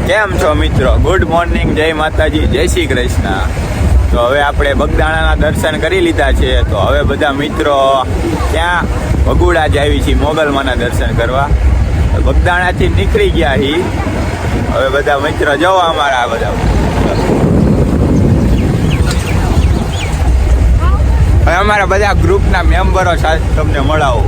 કેમ છો મિત્રો? ગુડ મોર્નિંગ, જય માતાજી, જય શ્રી કૃષ્ણ. તો હવે આપણે બગદાણાના દર્શન કરી લીધા છે. તો હવે બધા મિત્રો ક્યાં ભગુડા જ આવી છીએ મોગલમાના દર્શન કરવા. બગદાણાથી નીકળી ગયા છીએ. હવે બધા મિત્રો જાઓ અમારા બધા. હવે અમારા બધા ગ્રુપના મેમ્બરો સાથે તમને મળાવો.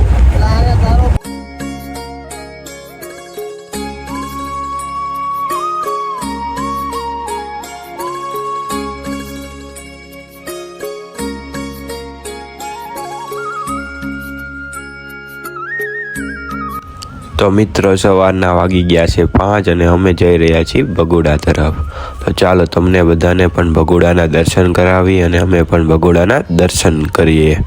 તો મિત્રો સવારના વાગી ગયા છે 5 અને અમે જઈ રહ્યા છીએ ભગુડા તરફ. તો ચાલો તમને બધાને પણ ભગુડાના દર્શન કરાવી અને અમે પણ ભગુડાના દર્શન કરીએ.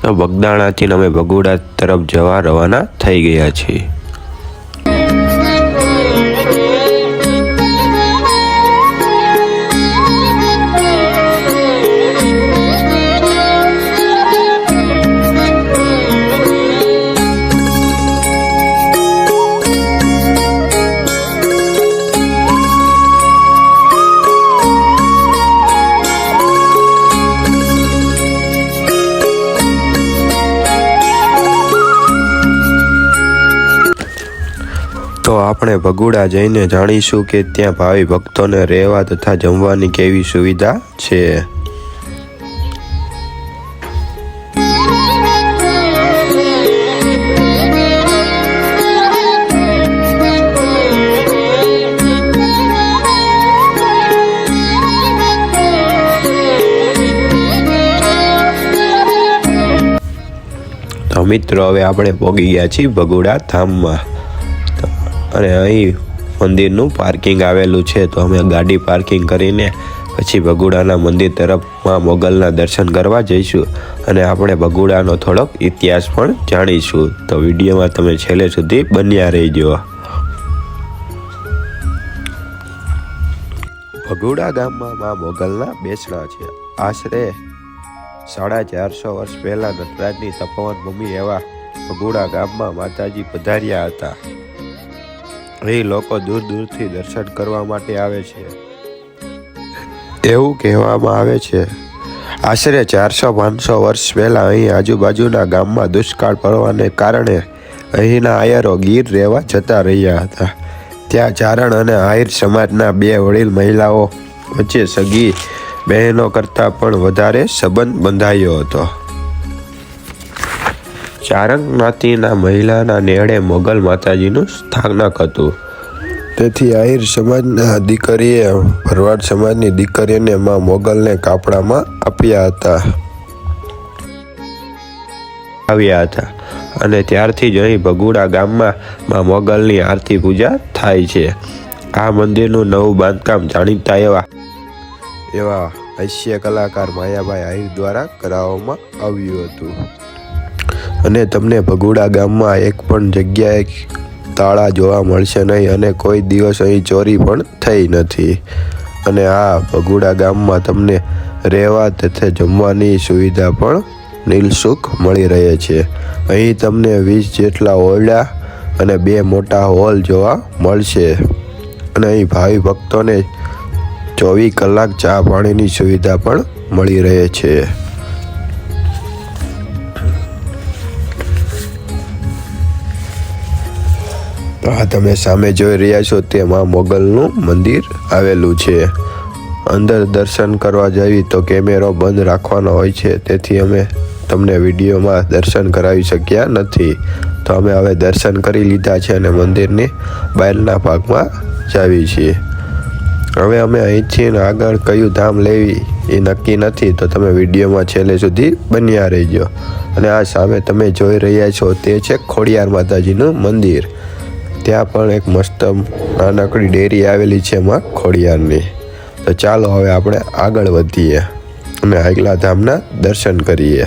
તો બગદાણાથી અમે ભગુડા તરફ જવા રવાના થઈ ગયા છીએ. તો આપણે ભગુડા જઈને જાણીશું કે ત્યાં ભાવિ ભક્તોને રહેવા તથા જમવાની કેવી સુવિધા છે. તો મિત્રો હવે આપણે પહોંચી ગયા છીએ ભગુડા ધામમાં. અને અહીં મંદિરનું પાર્કિંગ આવેલું છે. તો અમે ગાડી પાર્કિંગ કરીને પછી ભગુડાના મંદિર તરફમાં મોગલના દર્શન કરવા જઈશું અને આપણે ભગુડાનો થોડોક ઇતિહાસ પણ જાણીશું. તો વિડીયોમાં તમે છેલ્લે સુધી બન્યા રહેજો. ભગુડા ગામમાં મા મોગલના બેસણા છે. આશરે 450 વર્ષ પહેલા નટરાજની તપોવન ભૂમિ એવા ભગુડા ગામમાં માતાજી પધાર્યા હતા. અહીં લોકો દૂર દૂરથી દર્શન કરવા માટે આવે છે. એવું કહેવામાં આવે છે આશરે 400-500 વર્ષ પહેલાં અહીં આજુબાજુના ગામમાં દુષ્કાળ પડવાને કારણે અહીંના આયરો ગીર રહેવા જતા રહ્યા હતા. ત્યાં ચારણ અને આહિર સમાજના 2 વડીલ મહિલાઓ વચ્ચે સગી બહેનો કરતાં પણ વધારે સંબંધ બંધાયો હતો. ચારણ જ્ઞાતિના મહિલાના નેળે મોગલ માતાજીનું સ્થાનક હતું. તેથી આહિર સમાજના દીકરીએ ભરવાડ સમાજની દીકરીને માં મોગલને કાપડામાં આવ્યા હતા અને ત્યારથી જ અહીં ભગુડા ગામમાં માં મોગલની આરતી પૂજા થાય છે. આ મંદિરનું નવું બાંધકામ જાણીતા એવા હાસ્ય કલાકાર માયાભાઈ આહિર દ્વારા કરાવવામાં આવ્યું હતું. અને તમને ભગુડા ગામમાં એક પણ જગ્યાએ તાળા જોવા મળશે નહીં અને કોઈ દિવસ અહીં ચોરી પણ થઈ નથી. અને આ ભગુડા ગામમાં તમને રહેવા તથા જમવાની સુવિધા પણ નિઃશુલ્ક મળી રહે છે. અહીં તમને 20 જેટલા ઓરડા અને 2 મોટા હોલ જોવા મળશે. અને અહીં ભાવિ ભક્તોને 24 કલાક ચા પાણીની સુવિધા પણ મળી રહે છે. આ તમે સામે જોઈ રહ્યા છો તે માં મોગલનું મંદિર આવેલું છે. અંદર દર્શન કરવા જઈએ તો કેમેરો બંધ રાખવાનો હોય છે. તેથી અમે તમને વિડીયોમાં દર્શન કરાવી શક્યા નથી. તો અમે હવે દર્શન કરી લીધા છે અને મંદિરની બહારના ભાગમાં જાવી છીએ. હવે અમે અહીંથી આગળ કયું ધામ લેવી એ નક્કી નથી. તો તમે વિડીયોમાં છેલ્લે સુધી બન્યા રહેજો. અને આ સામે તમે જોઈ રહ્યા છો તે છે ખોડિયાર માતાજીનું મંદિર. ત્યાં પણ એક મસ્ત નાનકડી ડેરી આવેલી છે માં ખોડિયારની. તો ચાલો હવે આપણે આગળ વધીએ અને આગલા ધામના દર્શન કરીએ.